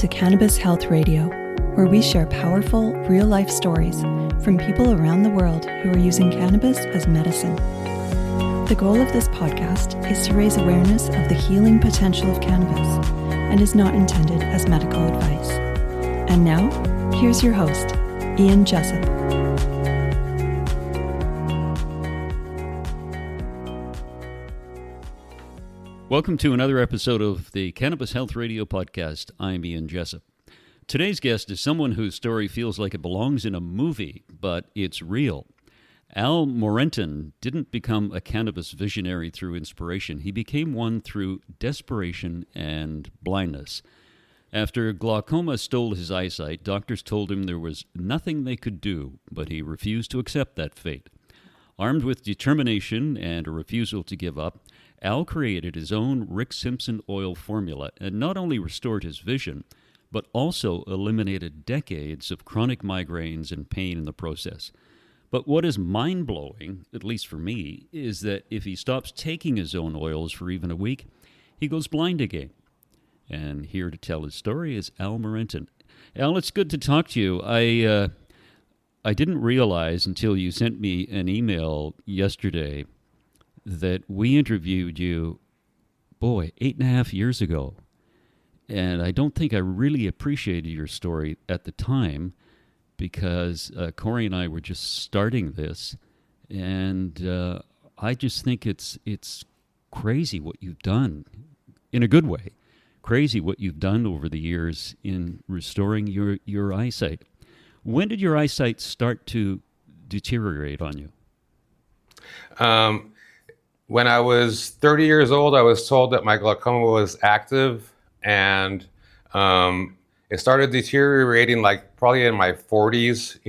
to Cannabis Health Radio, where we share powerful, real-life stories from people around the world who are using cannabis as medicine. The goal of this podcast is to raise awareness of the healing potential of cannabis and is not intended as medical advice. And now, here's your host, Ian Jessup. Welcome to another episode of the Cannabis Health Radio podcast. I'm Ian Jessup. Today's guest is someone whose story feels like it belongs in a movie, but it's real. Al Morenton didn't become a cannabis visionary through inspiration. He became one through desperation and blindness. After glaucoma stole his eyesight, doctors told him there was nothing they could do, but he refused to accept that fate. Armed with determination and a refusal to give up, Al created his own Rick Simpson oil formula and not only restored his vision, but also eliminated decades of chronic migraines and pain in the process. But what is mind-blowing, at least for me, is that if he stops taking his own oils for even a week, he goes blind again. And here to tell his story is Al Morenton. Al, it's good to talk to you. I didn't realize until you sent me an email yesterday that we interviewed you, 8.5 years ago. And I don't think I really appreciated your story at the time because Corey and I were just starting this. And I just think it's crazy what you've done, in a good way. Crazy what you've done over the years in restoring your eyesight. When did your eyesight start to deteriorate on you? When I was 30 years old, I was told that my glaucoma was active, and it started deteriorating probably in my 40s,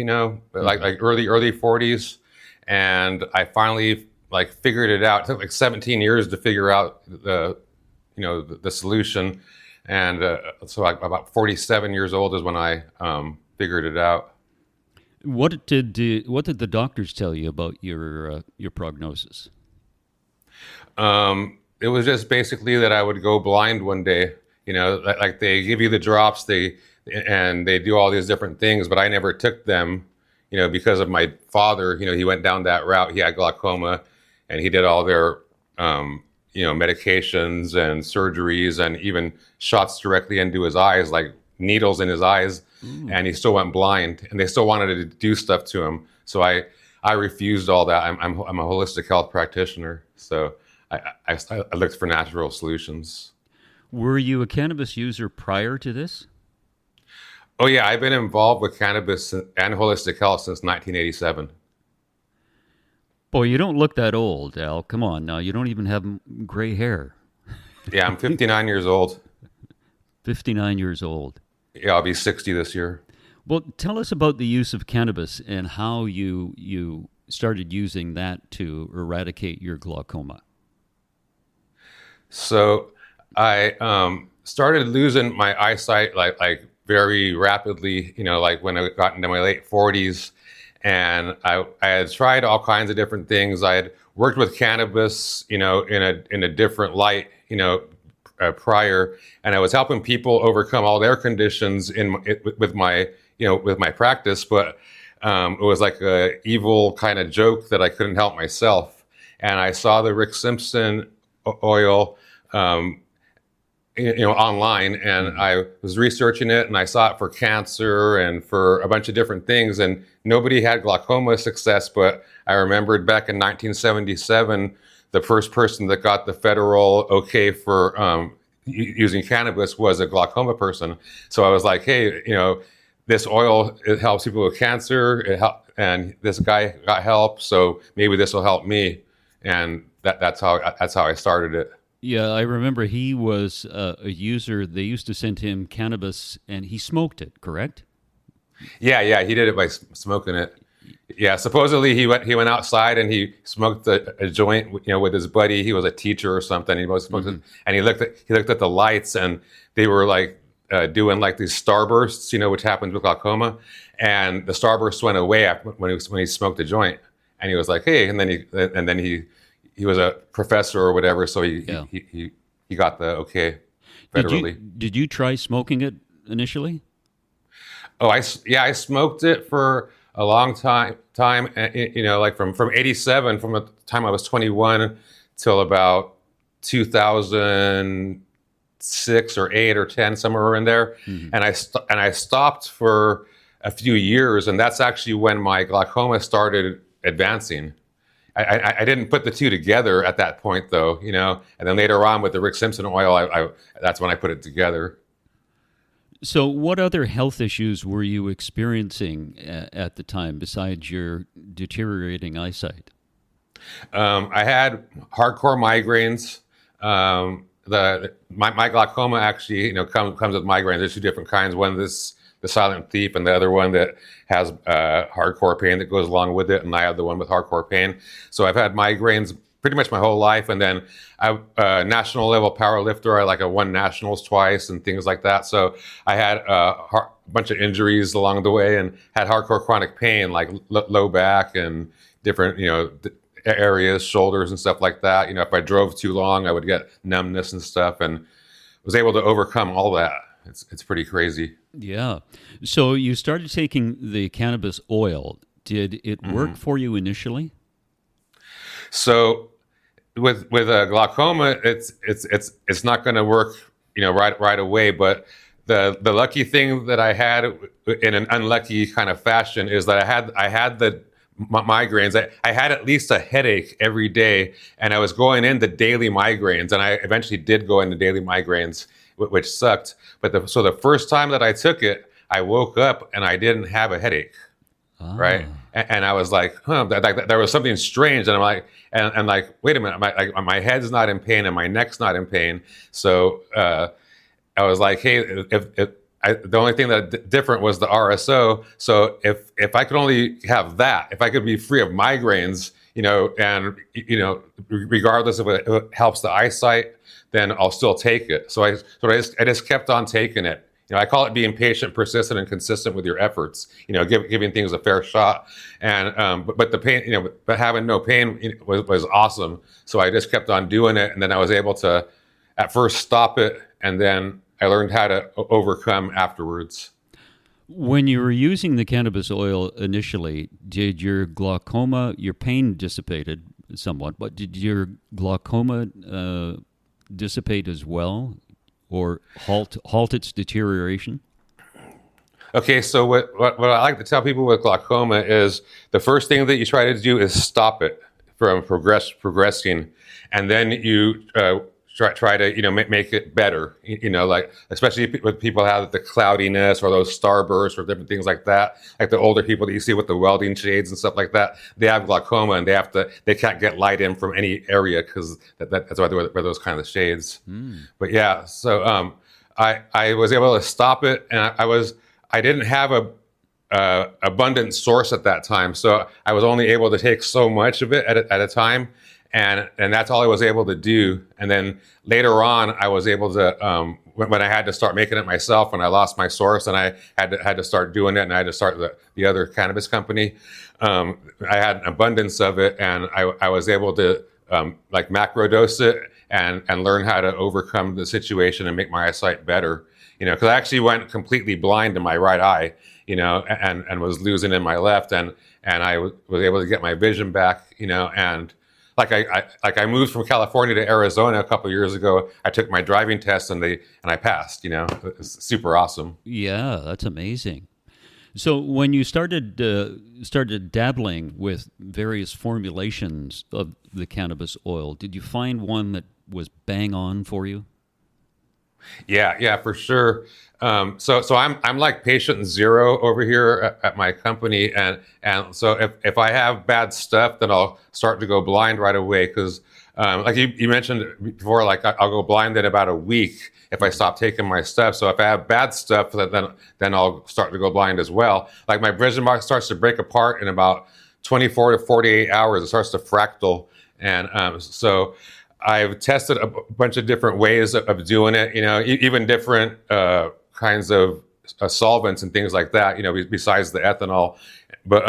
like early 40s. And I finally figured it out. It took 17 years to figure out the solution. And so about 47 years old is when I figured it out. What did the doctors tell you about your prognosis? It was just basically that I would go blind one day. They give you the drops, they do all these different things, but I never took them, because of my father. He went down that route. He had glaucoma, and he did all their, medications and surgeries and even shots directly into his eyes, like needles in his eyes. Ooh. And he still went blind, and they still wanted to do stuff to him. So I refused all that. I'm a holistic health practitioner, so I looked for natural solutions. Were you a cannabis user prior to this? Oh yeah, I've been involved with cannabis and holistic health since 1987. Boy, you don't look that old, Al. Come on now, you don't even have gray hair. Yeah, I'm 59 years old. 59 years old. Yeah, I'll be 60 this year. Well, tell us about the use of cannabis and how you started using that to eradicate your glaucoma. So I started losing my eyesight like very rapidly, when I got into my late 40s. And I had tried all kinds of different things. I had worked with cannabis, in a different light, prior, and I was helping people overcome all their conditions with my practice. But it was like a evil kind of joke that I couldn't help myself. And I saw the Rick Simpson oil, online, and I was researching it, and I saw it for cancer and for a bunch of different things, and nobody had glaucoma success. But I remembered back in 1977, the first person that got the federal okay for using cannabis was a glaucoma person. So I was like, hey, this oil, it helps people with cancer, and this guy got help, so maybe this will help me. And that's how I started it. Yeah, I remember he was a user. They used to send him cannabis, and he smoked it, correct? Yeah, he did it by smoking it. Yeah, supposedly he went outside and he smoked a joint, with his buddy. He was a teacher or something. He was smoked it, and he looked at the lights, and they were doing these starbursts, which happens with glaucoma. And the starbursts went away when he smoked a joint, and he was like, hey, and then he was a professor or whatever, so he got the okay federally. Did you try smoking it initially? Oh, I smoked it for a long time, like from 87, from the time I was 21 till about 2006 or 8 or 10, somewhere in there. Mm-hmm. And I stopped for a few years, and that's actually when my glaucoma started advancing. I didn't put the two together at that point, though, and then later on with the Rick Simpson oil, that's when I put it together. So what other health issues were you experiencing at the time besides your deteriorating eyesight? I had hardcore migraines. My glaucoma actually, comes with migraines. There's two different kinds. One is the silent thief, and the other one that has hardcore pain that goes along with it. And I have the one with hardcore pain. So I've had migraines pretty much my whole life. And then I'm a national level power lifter. I won nationals twice and things like that. So I had a bunch of injuries along the way and had hardcore chronic pain, like low back and different, areas, shoulders and stuff like that. If I drove too long, I would get numbness and stuff, and was able to overcome all that. It's pretty crazy. Yeah. So you started taking the cannabis oil. Did it work for you initially? So with glaucoma, it's not going to work, right away. But the lucky thing that I had in an unlucky kind of fashion is that I had the migraines. I had at least a headache every day, and I was going into daily migraines, and I eventually did go into daily migraines, which sucked. But so the first time that I took it, I woke up and I didn't have a headache, right? And I was like, there was something strange, and I'm like, and like, wait a minute, my head's not in pain and my neck's not in pain. So I was like, hey, the only thing that different was the RSO. So if I could only have that, if I could be free of migraines, and regardless of if it helps the eyesight, then I'll still take it. So I just kept on taking it. I call it being patient, persistent, and consistent with your efforts. Giving things a fair shot. And but the pain, but having no pain was awesome. So I just kept on doing it, and then I was able to, at first, stop it, and then I learned how to overcome afterwards. When you were using the cannabis oil initially, did your glaucoma, your pain dissipated somewhat, but did your glaucoma dissipate as well, or halt its deterioration? Okay, so what I like to tell people with glaucoma is the first thing that you try to do is stop it from progressing, and then you try to make it better. Like especially with people who have the cloudiness or those starbursts or different things like that. Like the older people that you see with the welding shades and stuff like that, they have glaucoma and they can't get light in from any area because that's why they wear those kind of shades. But yeah, so I was able to stop it, and I didn't have a abundant source at that time, so I was only able to take so much of it at a time. And that's all I was able to do. And then later on, I was able to, when I had to start making it myself, when I lost my source and I had to start doing it, and I had to start the other cannabis company, I had an abundance of it, and I was able to macrodose it and learn how to overcome the situation and make my eyesight better. Because I actually went completely blind in my right eye, and was losing in my left, and I was able to get my vision back, and I moved from California to Arizona a couple of years ago. I took my driving test and I passed. It's super awesome. Yeah, that's amazing. So when you started dabbling with various formulations of the cannabis oil, did you find one that was bang on for you? Yeah, for sure. So I'm like patient zero over here at my company, and so if I have bad stuff, then I'll start to go blind right away because like you mentioned before, like I'll go blind in about a week if I stop taking my stuff. So if I have bad stuff, then I'll start to go blind as well. Like my vision box starts to break apart in about 24 to 48 hours. It starts to fractal, and so I've tested a bunch of different ways of doing it, even different kinds of solvents and things like that, besides the ethanol. But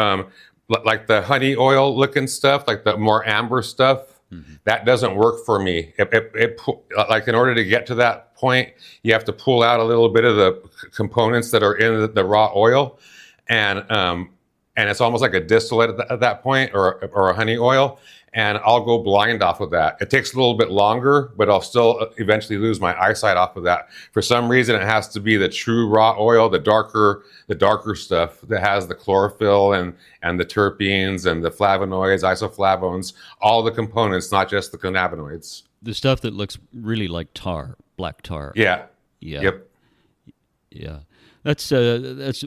like the honey oil looking stuff, like the more amber stuff, That doesn't work for me. Like in order to get to that point, you have to pull out a little bit of the components that are in the raw oil, and it's almost like a distillate at that point, or a honey oil. And I'll go blind off of that. It takes a little bit longer, but I'll still eventually lose my eyesight off of that. For some reason, it has to be the true raw oil, the darker stuff that has the chlorophyll and the terpenes and the flavonoids, isoflavones, all the components, not just the cannabinoids. The stuff that looks really like tar, black tar. Yeah. Yeah. Yep. Yeah. That's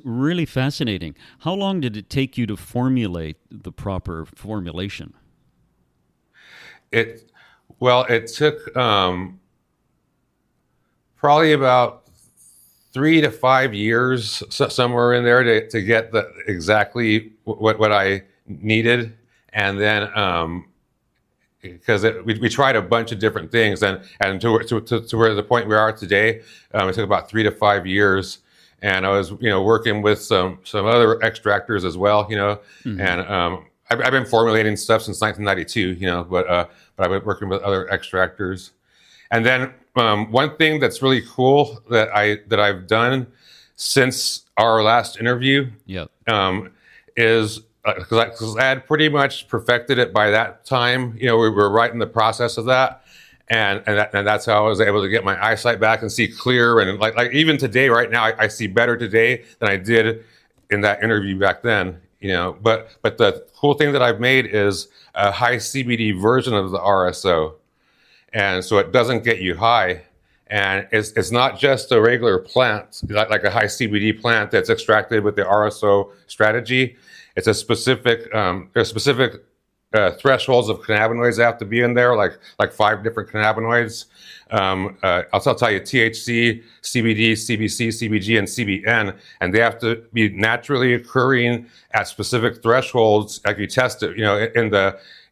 really fascinating. How long did it take you to formulate the proper formulation? It took probably about 3 to 5 years, somewhere in there, to get exactly what I needed, and then because we tried a bunch of different things, and to where the point we are today, it took about 3 to 5 years, and I was working with some other extractors as well, and I've been formulating stuff since 1992, but I've been working with other extractors. And then one thing that's really cool that I've done since our last interview, is because I had pretty much perfected it by that time. We were right in the process of that, and that's how I was able to get my eyesight back and see clear. And like even today, right now, I see better today than I did in that interview back then. But the cool thing that I've made is a high CBD version of the RSO, and so it doesn't get you high, and it's not just a regular plant like a high CBD plant that's extracted with the RSO strategy. It's a specific there's specific thresholds of cannabinoids that have to be in there, like 5 different cannabinoids. I'll tell you THC, CBD, CBC, CBG, and CBN, and they have to be naturally occurring at specific thresholds. Like you test it,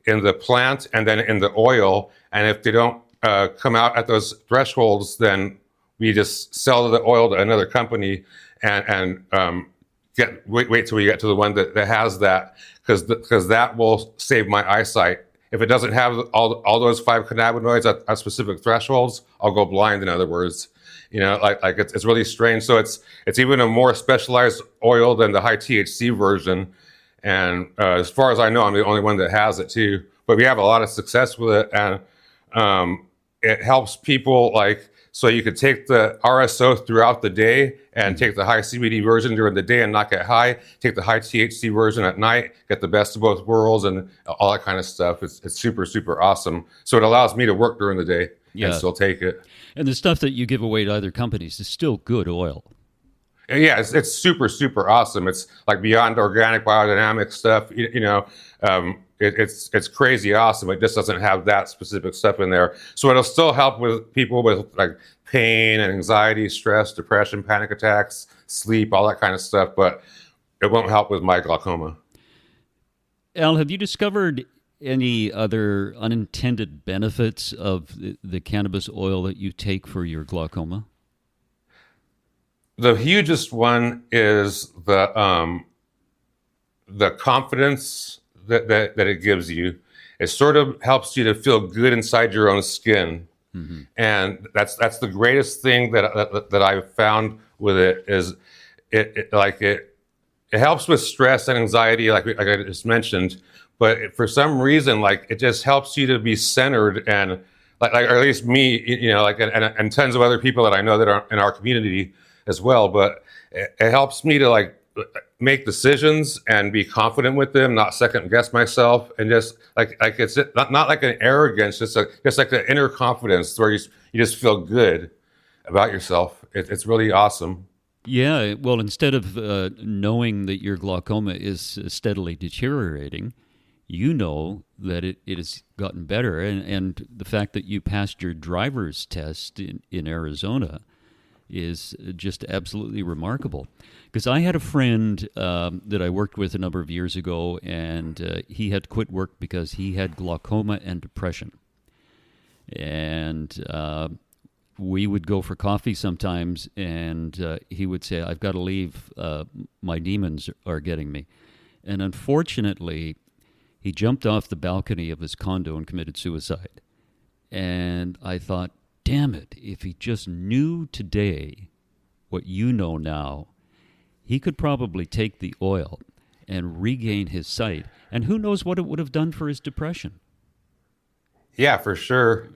in the plant and then in the oil. And if they don't come out at those thresholds, then we just sell the oil to another company and wait till we get to the one that has that, because that will save my eyesight. If it doesn't have all those 5 cannabinoids at specific thresholds, I'll go blind. In other words, it's really strange. So it's even a more specialized oil than the high THC version. And as far as I know, I'm the only one that has it too. But we have a lot of success with it, and it helps people. So you could take the RSO throughout the day and take the high CBD version during the day and not get high. Take the high THC version at night, get the best of both worlds, and all that kind of stuff. It's super, super awesome. So it allows me to work during the day and still take it. And the stuff that you give away to other companies is still good oil. Yeah, it's super, super awesome. It's like beyond organic biodynamic stuff. It's crazy awesome. It just doesn't have that specific stuff in there. So it'll still help with people with like pain and anxiety, stress, depression, panic attacks, sleep, all that kind of stuff. But it won't help with my glaucoma. Al, have you discovered any other unintended benefits of the cannabis oil that you take for your glaucoma? The hugest one is the confidence that it gives you. It sort of helps you to feel good inside your own skin. Mm-hmm. And that's the greatest thing that I've found with it is it helps with stress and anxiety, like I just mentioned. But for some reason, it just helps you to be centered, and or at least me, and tons of other people that I know that are in our community as well. But it helps me to make decisions and be confident with them, not second guess myself, and just it's not like an arrogance, just like the inner confidence where you just feel good about yourself. It's really awesome. Yeah, well, instead of knowing that your glaucoma is steadily deteriorating, you know that it has gotten better, and the fact that you passed your driver's test in Arizona is just absolutely remarkable. Because I had a friend that I worked with a number of years ago, and he had quit work because he had glaucoma and depression. And we would go for coffee sometimes, and he would say, "I've got to leave. My demons are getting me." And unfortunately, he jumped off the balcony of his condo and committed suicide. And I thought, damn it, if he just knew today what you know now, he could probably take the oil and regain his sight. And who knows what it would have done for his depression. Yeah, for sure.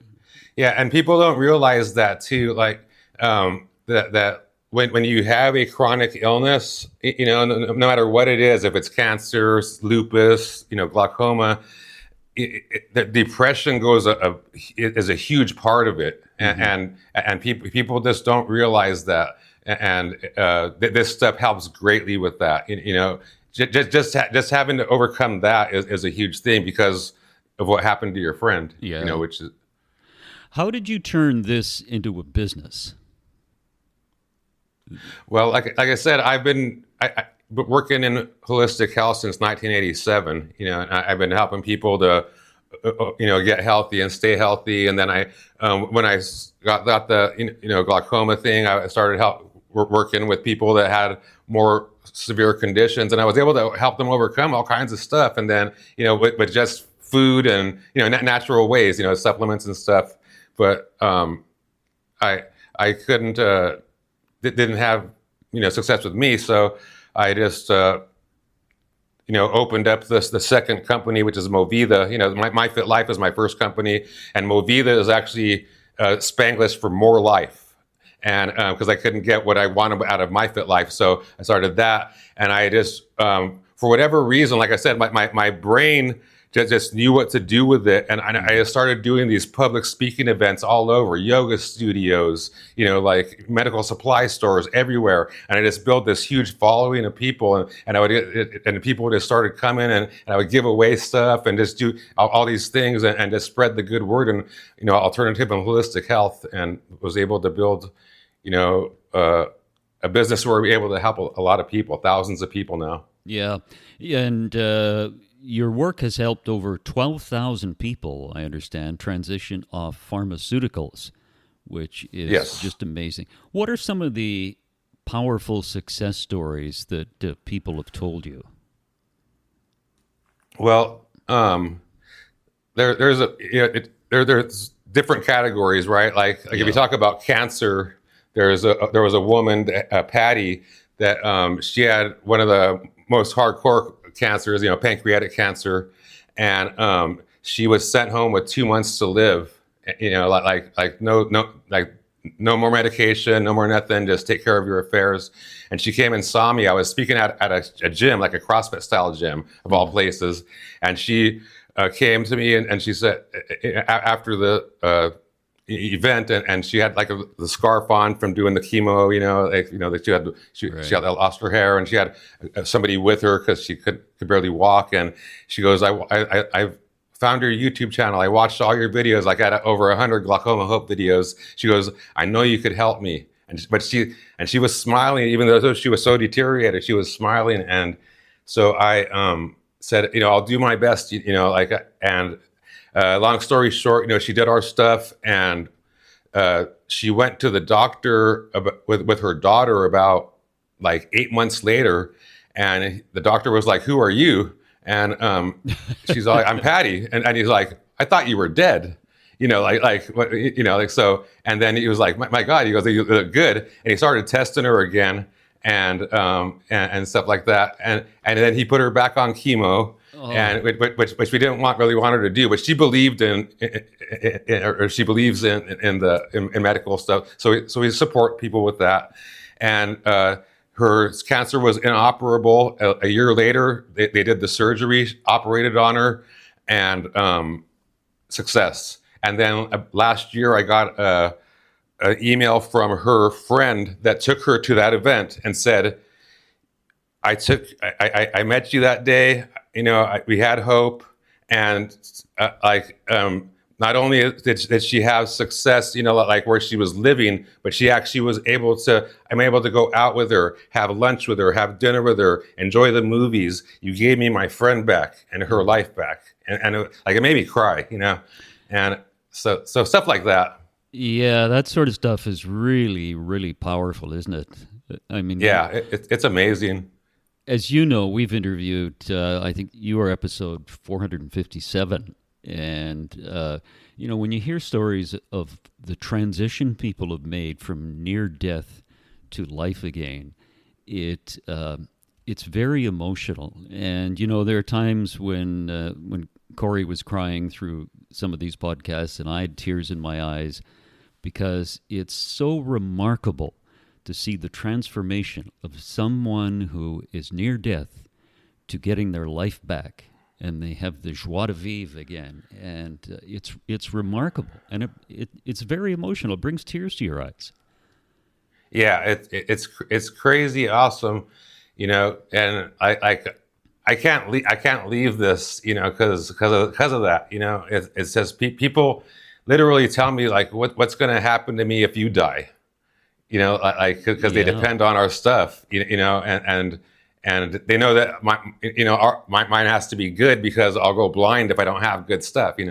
Yeah, and people don't realize that too. Like that when you have a chronic illness, no matter what it is, if it's cancer, lupus, glaucoma, the depression is a huge part of it, and people just don't realize that. And this stuff helps greatly with that. Just having to overcome that is a huge thing because of what happened to your friend. Yeah. Which is. How did you turn this into a business? Well, like I said, I've been working in holistic health since 1987. And I've been helping people to, get healthy and stay healthy. And then when I got the glaucoma thing, I started working with people that had more severe conditions, and I was able to help them overcome all kinds of stuff. And then with just food and natural ways, supplements and stuff. But I couldn't. Didn't have success with me, so I just opened up the second company, which is Movida. My Fit Life is my first company, and Movida is actually Spanglish for more life, and because I couldn't get what I wanted out of My Fit Life, so I started that, and I just for whatever reason, like I said, my brain just knew what to do with it. And I started doing these public speaking events all over, yoga studios, like medical supply stores everywhere. And I just built this huge following of people. And I would and people just started coming, and I would give away stuff and just do all these things and just spread the good word and, alternative and holistic health, and was able to build, a business where we're able to help a lot of people, thousands of people now. Yeah. And, your work has helped over 12,000 people, I understand, transition off pharmaceuticals, which is just amazing. What are some of the powerful success stories that people have told you? Well, there's different categories, right? Like if you talk about cancer, there was a woman, Patty, that she had one of the most hardcore cancers, pancreatic cancer, and she was sent home with 2 months to live. No more medication, no more nothing. Just take care of your affairs. And she came and saw me. I was speaking at a gym, like a CrossFit style gym of all places, and she came to me and she said after the event, and she had like the scarf on from doing the chemo, that she had lost her hair, and she had somebody with her because she could barely walk, and she goes, I found your YouTube channel, I watched all your videos, like I had over 100 glaucoma hope videos. She goes, I know you could help me, but she was smiling, even though she was so deteriorated, she was smiling. And so I said, I'll do my best, and long story short, she did our stuff, and she went to the doctor with her daughter about like 8 months later, and the doctor was like, "Who are you?" And she's like, "I'm Patty," and he's like, "I thought you were dead." So. And then he was like, "My God," he goes, "You look good," and he started testing her again, and stuff like that, and then he put her back on chemo. Oh. And which we didn't really want her to do, but she believed or she believes in medical stuff. So we support people with that. And her cancer was inoperable. A year later, they did the surgery, operated on her, and success. And then last year, I got an email from her friend that took her to that event and said, I met you that day. We had hope, and not only did she have success, like where she was living, but she actually was able to. I'm able to go out with her, have lunch with her, have dinner with her, enjoy the movies. You gave me my friend back and her life back, and it made me cry, and so stuff like that. Yeah, that sort of stuff is really, really powerful, isn't it? I mean, yeah, it's amazing. as you know, we've interviewed, I think you are episode 457. And, when you hear stories of the transition people have made from near death to life again, it's very emotional. And, there are times when Corey was crying through some of these podcasts and I had tears in my eyes because it's so remarkable to see the transformation of someone who is near death to getting their life back, and they have the joie de vivre again, and it's remarkable, and it's very emotional. It brings tears to your eyes. Yeah, it's crazy awesome, and I can't leave this, because of that, it says people literally tell me like what's going to happen to me if you die. Because they depend on our stuff, and they know that mine has to be good because I'll go blind if I don't have good stuff, I'm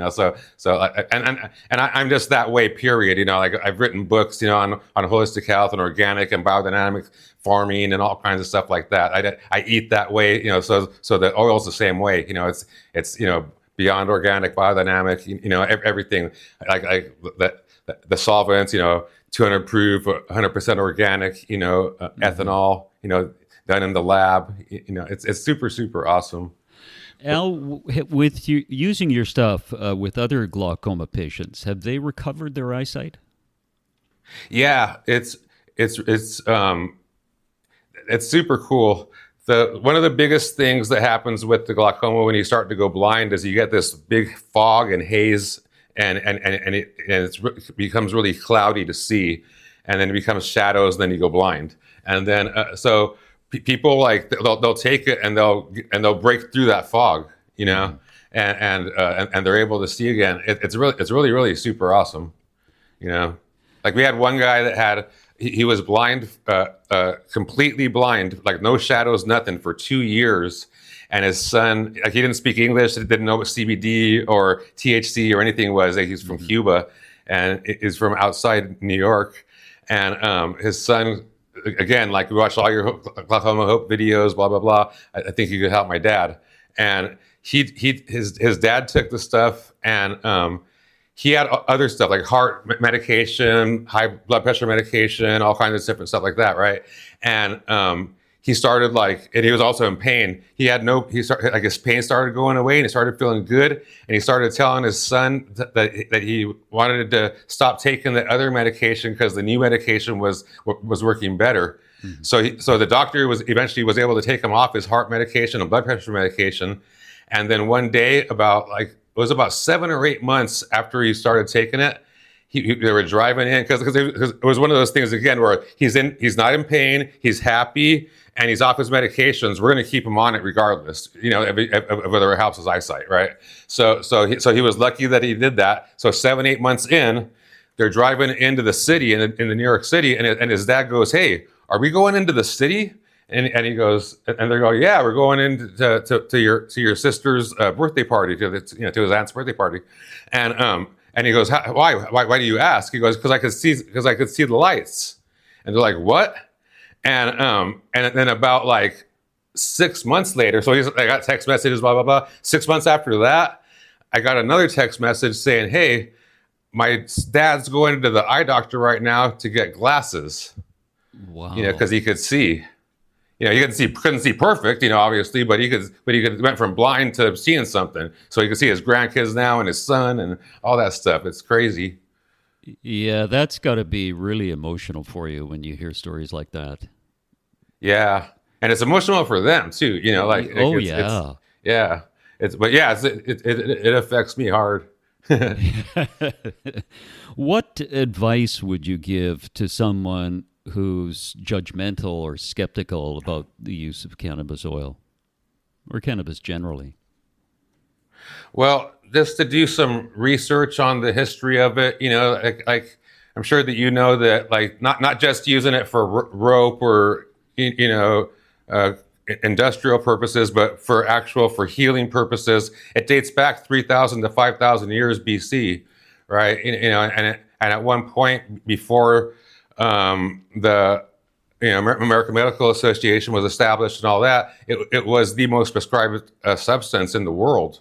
just that way, period. Like I've written books, on holistic health and organic and biodynamic farming and all kinds of stuff like that. I eat that way, so the oil's the same way, it's beyond organic, biodynamic, everything like the solvents, 200 proof, 100% organic, ethanol, done in the lab. It's super, super awesome. Al, with you using your stuff with other glaucoma patients, have they recovered their eyesight? Yeah, it's super cool. One of the biggest things that happens with the glaucoma when you start to go blind is you get this big fog and haze. And it becomes really cloudy to see, and then it becomes shadows. Then you go blind, and then so people like they'll take it and they'll break through that fog, and they're able to see again. It's really super awesome, Like we had one guy that he was blind, completely blind, like no shadows, nothing, for 2 years. And his son, like he didn't speak English, didn't know what CBD or THC or anything was. Like he's from Cuba and is from outside New York. And his son, again, like we watched all your Glaucoma Hope videos, blah, blah, blah. I think you could help my dad. And his dad took the stuff, and he had other stuff like heart medication, high blood pressure medication, all kinds of different stuff like that, right? And he started and he was also in pain. His pain started going away, and he started feeling good. And he started telling his son that he wanted to stop taking the other medication because the new medication was working better. Mm-hmm. So the doctor eventually was able to take him off his heart medication and blood pressure medication. And then one day, it was about 7 or 8 months after he started taking it, they were driving in because it was one of those things again where he's not in pain, he's happy, and he's off his medications. We're going to keep him on it regardless, of whether it helps his eyesight, right? So he was lucky that he did that. So 7-8 months in, they're driving into the city in the New York City, and his dad goes, "Hey, are we going into the city?" And he goes, and they go, "Yeah, we're going into your sister's birthday party, to his aunt's birthday party," and he goes, "Why do you ask?" He goes, because I could see the lights." And they're like, "What?" And then about 6 months later, so I got text messages, blah, blah, blah. 6 months after that, I got another text message saying, "Hey, my dad's going to the eye doctor right now to get glasses." Wow. Because he could see. He couldn't see perfect, obviously, but he went from blind to seeing something. So he could see his grandkids now and his son and all that stuff. It's crazy. Yeah, that's got to be really emotional for you when you hear stories like that. Yeah, and it's emotional for them too. It affects me hard. What advice would you give to someone who's judgmental or skeptical about the use of cannabis oil or cannabis generally? Well, just to do some research on the history of it, I'm sure that that not just using it for rope or industrial purposes, but for healing purposes. It dates back 3,000 to 5,000 years BC, right? And at one point before the American Medical Association was established and all that, it was the most prescribed substance in the world.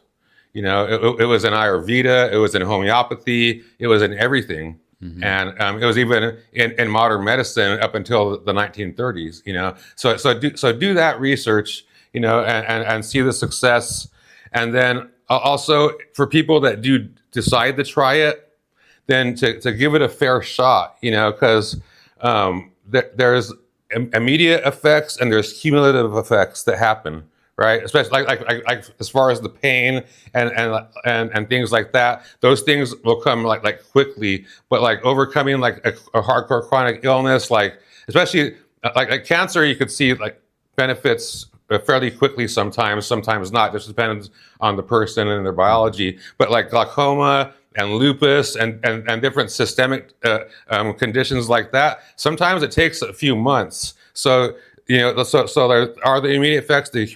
It was in Ayurveda, it was in homeopathy, it was in everything. Mm-hmm. And it was even in modern medicine up until the 1930s, So do that research, and see the success. And then also for people that do decide to try it, then to give it a fair shot, because there's immediate effects and there's cumulative effects that happen, right? Especially like as far as the pain and things like that. Those things will come like quickly, but like overcoming like a hardcore chronic illness, like especially like cancer, you could see like benefits fairly quickly sometimes not. Just depends on the person and their biology. But like glaucoma and lupus and different systemic conditions like that, sometimes it takes a few months. So so there are the immediate effects, the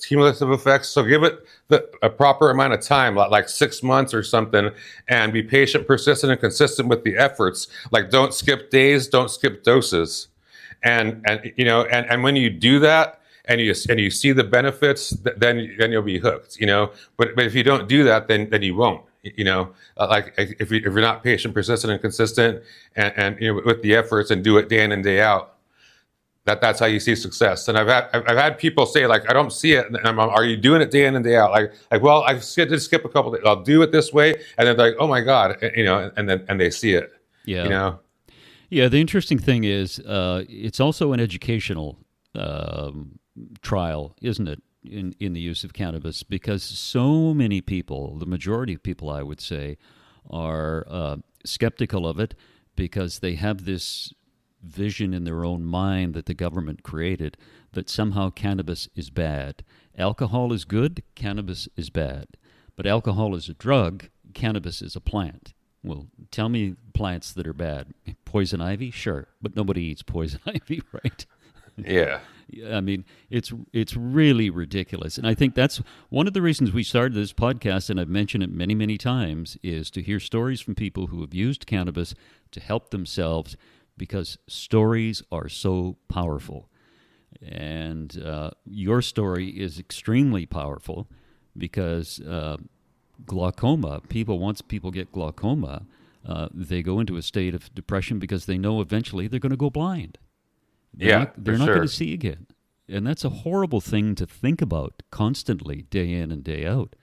cumulative effects. So give it a proper amount of time, like 6 months or something, and be patient, persistent, and consistent with the efforts. Like don't skip days, don't skip doses, and when you do that, and you see the benefits, then you'll be hooked. But if you don't do that, then you won't. Like if you're not patient, persistent, and consistent, and with the efforts and do it day in and day out, that's how you see success. And I've had people say like, I don't see it. And are you doing it day in and day out? Like well, I did skip a couple days. I'll do it this way, and then they're like, oh my God, and they see it. Yeah. Yeah. The interesting thing is, it's also an educational trial, isn't it? In the use of cannabis, because so many people, the majority of people, I would say, are skeptical of it because they have this vision in their own mind that the government created that somehow cannabis is bad. Alcohol is good, cannabis is bad. But alcohol is a drug, cannabis is a plant. Well, tell me plants that are bad. Poison ivy? Sure. But nobody eats poison ivy, right? Yeah. I mean, it's really ridiculous. And I think that's one of the reasons we started this podcast, and I've mentioned it many, many times, is to hear stories from people who have used cannabis to help themselves, because stories are so powerful. And your story is extremely powerful because glaucoma, once people get glaucoma, they go into a state of depression because they know eventually they're going to go blind. They're not going to see again. And that's a horrible thing to think about constantly, day in and day out.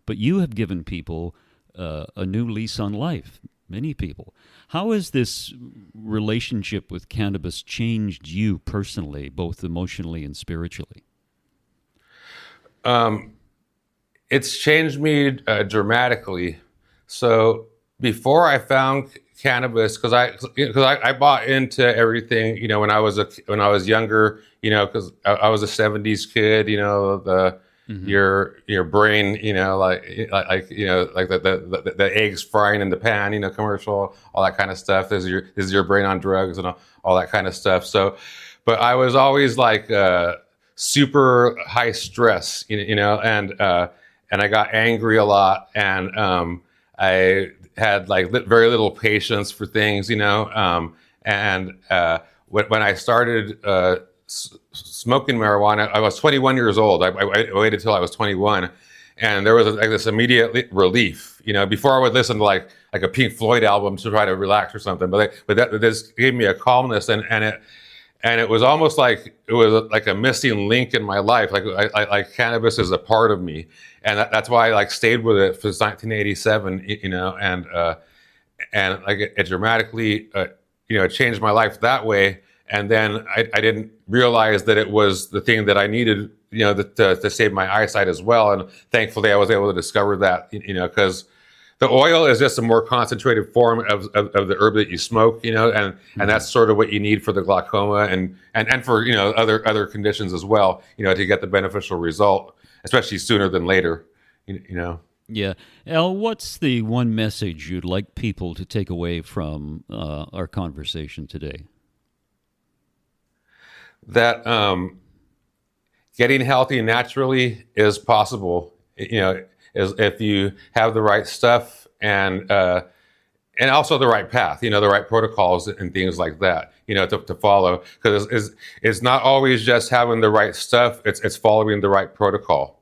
But you have given people a new lease on life, many people. How has this relationship with cannabis changed you personally, both emotionally and spiritually? It's changed me dramatically. So before I found cannabis, because I bought into everything, when I was younger, because I was a '70s kid, your brain, like the eggs frying in the pan, commercial, all that kind of stuff. This is your brain on drugs and all that kind of stuff. So, but I was always like super high stress, and I got angry a lot, and I had like very little patience for things, when I started smoking marijuana, I was 21 years old. I waited till I was 21, and there was like this immediate relief. Before I would listen to like a Pink Floyd album to try to relax or something, but this gave me a calmness, and it was almost like it was like a missing link in my life. Like cannabis is a part of me, and that's why I like stayed with it since 1987. And like it dramatically, changed my life that way. And then I didn't realize that it was the thing that I needed, to save my eyesight as well. And thankfully, I was able to discover that, because the oil is just a more concentrated form of the herb that you smoke, and that's sort of what you need for the glaucoma and for, other conditions as well, to get the beneficial result, especially sooner than later, Yeah. Al, what's the one message you'd like people to take away from our conversation today? That getting healthy naturally is possible, is if you have the right stuff and and also the right path, the right protocols and things like that, to follow, because it's not always just having the right stuff. It's following the right protocol.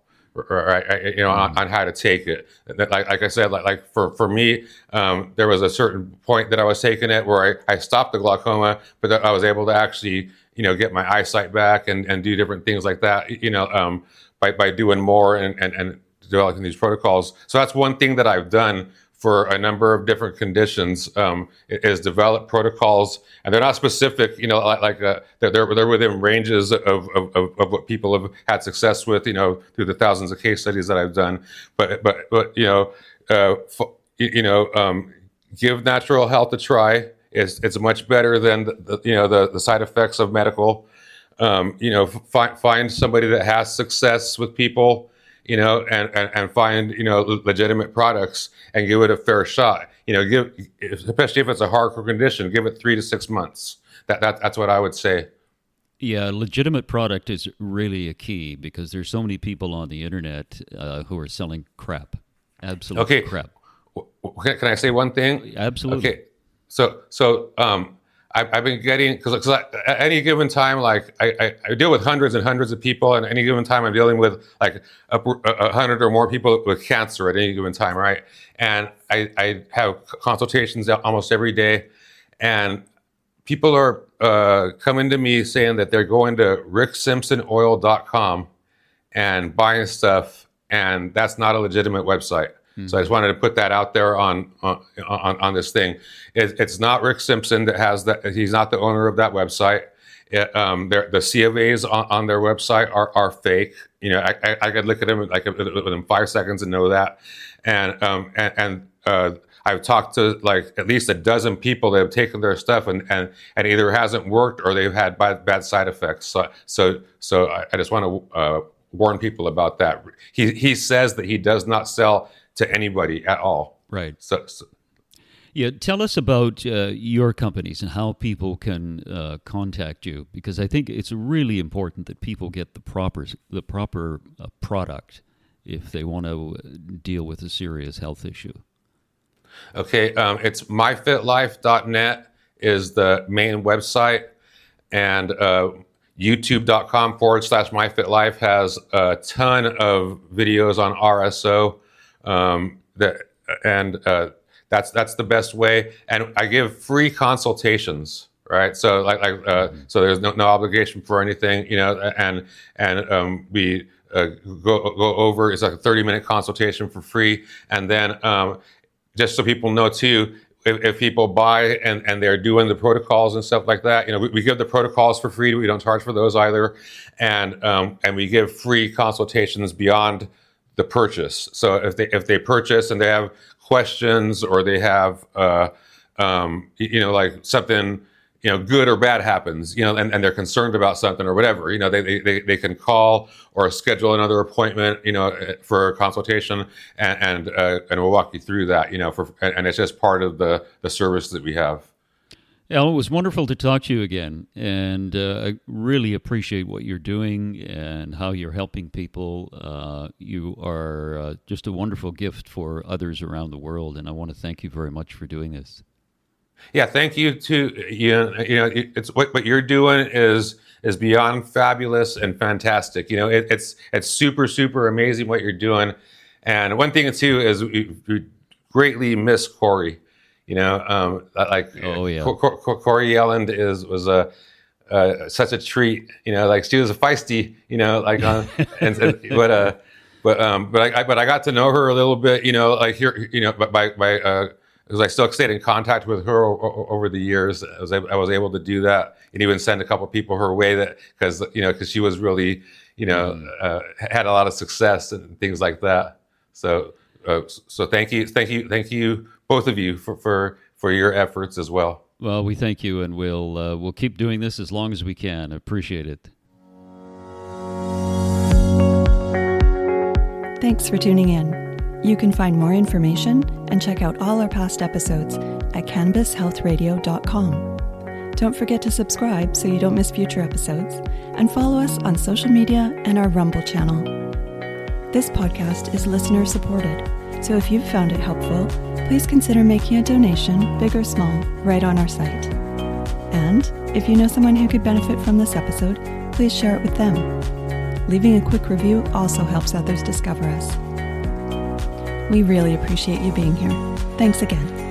Right, on how to take it. Like I said, like for me, there was a certain point that I was taking it where I stopped the glaucoma, but I was able to actually, get my eyesight back and do different things like that, by doing more and developing these protocols. So that's one thing that I've done for a number of different conditions, is develop protocols, and they're not specific, they're within ranges of what people have had success with, through the thousands of case studies that I've done. But give natural health a try. It's much better than the side effects of medical. Find somebody that has success with people, and find, legitimate products and give it a fair shot. Especially if it's a hardcore condition, give it 3 to 6 months. That's what I would say. Yeah, legitimate product is really a key, because there's so many people on the internet who are selling crap. Absolute crap. Can I say one thing? Absolutely. Okay. So I've been getting, because at any given time, like I deal with hundreds and hundreds of people, and at any given time I'm dealing with like 100 or more people with cancer at any given time, right? And I have consultations almost every day, and people are coming to me saying that they're going to ricksimsonoil.com and buying stuff, and that's not a legitimate website. So I just wanted to put that out there on this thing. It's not Rick Simpson that has that. He's not the owner of that website. The C of A's on their website are fake. I could look at them within 5 seconds and know that. And I've talked to like at least a dozen people that have taken their stuff and either hasn't worked or they've had bad side effects. So I just want to warn people about that. He says that he does not sell to anybody at all. Right. So yeah, tell us about your companies and how people can contact you, because I think it's really important that people get the proper product if they want to deal with a serious health issue. Okay, it's myfitlife.net is the main website, and youtube.com/myfitlife has a ton of videos on RSO. That's the best way, and I give free consultations, right? So so there's no obligation for anything, and we go over. It's like a 30-minute consultation for free, and then just so people know too, if people buy and they're doing the protocols and stuff like that, we give the protocols for free. We don't charge for those either, and we give free consultations beyond the purchase. So if they purchase and they have questions, or they have like something good or bad happens, and they're concerned about something or whatever, they can call or schedule another appointment, for a consultation, and we'll walk you through that, and it's just part of the service that we have. Al, it was wonderful to talk to you again, and I really appreciate what you're doing and how you're helping people. You are just a wonderful gift for others around the world, and I want to thank you very much for doing this. Yeah, thank you too. It's what you're doing is beyond fabulous and fantastic. It's super, super amazing what you're doing. And one thing too is we greatly miss Corey. Oh yeah, Corey Yelland was such a treat. Like she was a feisty. But I got to know her a little bit. Because I still stayed in contact with her over the years. I was able to do that, and even send a couple people her way because she was really had a lot of success and things like that. So thank you both of you for your efforts as well. Well, we thank you, and we'll keep doing this as long as we can. Appreciate it. Thanks for tuning in. You can find more information and check out all our past episodes at cannabishealthradio.com. Don't forget to subscribe so you don't miss future episodes, and follow us on social media and our Rumble channel. This podcast is listener supported, so if you've found it helpful, please consider making a donation, big or small, right on our site. And if you know someone who could benefit from this episode, please share it with them. Leaving a quick review also helps others discover us. We really appreciate you being here. Thanks again.